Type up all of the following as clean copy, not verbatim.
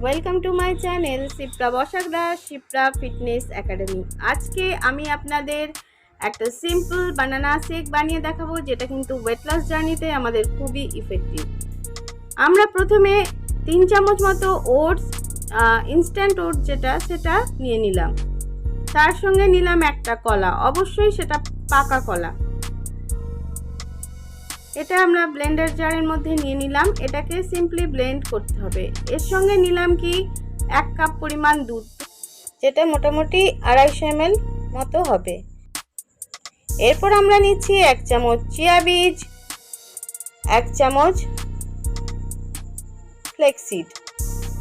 Welcome to my channel Sipra Basak Sipra fitness academy. আজকে আমি আপনাদের একটা সিম্পল বানানা শেক বানিয়ে দেখাবো, যেটা কিন্তু ওয়েট লস জার্নিতে আমাদের খুবই ইফেক্টিভ। আমরা প্রথমে 3 চামচ মতো ওটস, ইনস্ট্যান্ট ওটস সেটা নিয়ে নিলাম। তার সঙ্গে নিলাম একটা কলা, অবশ্যই সেটা পাকা কলা। এটা আমরা ব্লেন্ডার জারের মধ্যে নিয়ে নিলাম। এটাকে সিম্পলি ব্লেন্ড করতে হবে। এর সঙ্গে নিলাম কি 1 কাপ পরিমাণ দুধ, যেটা মোটামুটি 250 ml মতো হবে। এরপর আমরা নিচ্ছি 1 চামচ চিয়া বীজ, 1 চামচ ফ্লেক্সিড।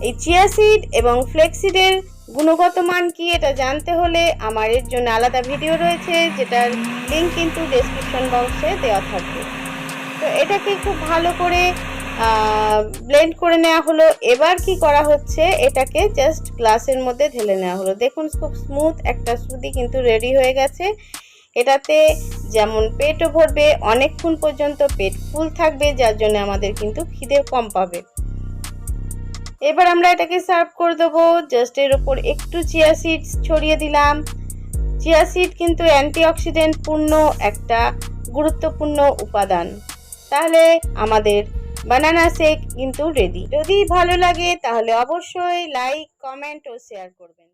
এই চিয়া সিড এবং ফ্লেক্সিডের গুণগত মান কি এটা জানতে হলে আমার এর জন্য আলাদা ভিডিও রয়েছে, যেটার লিঙ্ক কিন্তু ডেসক্রিপশন বক্সে দেওয়া থাকবে। তো এটাকে খুব ভালো করে ব্লেন্ড করে নেওয়া হলো। এবার কি করা হচ্ছে, এটাকে জাস্ট গ্লাসের মধ্যে ঢেলে নেওয়া হলো। দেখুন খুব স্মুথ একটা স্মুদি কিন্তু রেডি হয়ে গেছে। এটাতে যেমন পেটও ভরবে, অনেকক্ষণ পর্যন্ত পেট ফুল থাকবে, যার জন্য আমাদের কিন্তু খিদে কম পাবে। এবার আমরা এটাকে সার্ভ করে দেবো। জাস্ট এর উপর একটু চিয়া সিড ছড়িয়ে দিলাম। চিয়া সিড কিন্তু অ্যান্টিঅক্সিডেন্ট পূর্ণ একটা গুরুত্বপূর্ণ উপাদান। তাহলে আমাদের বানানা শেক কিন্তু রেডি। যদি ভালো লাগে তাহলে অবশ্যই লাইক, কমেন্ট ও শেয়ার করবেন।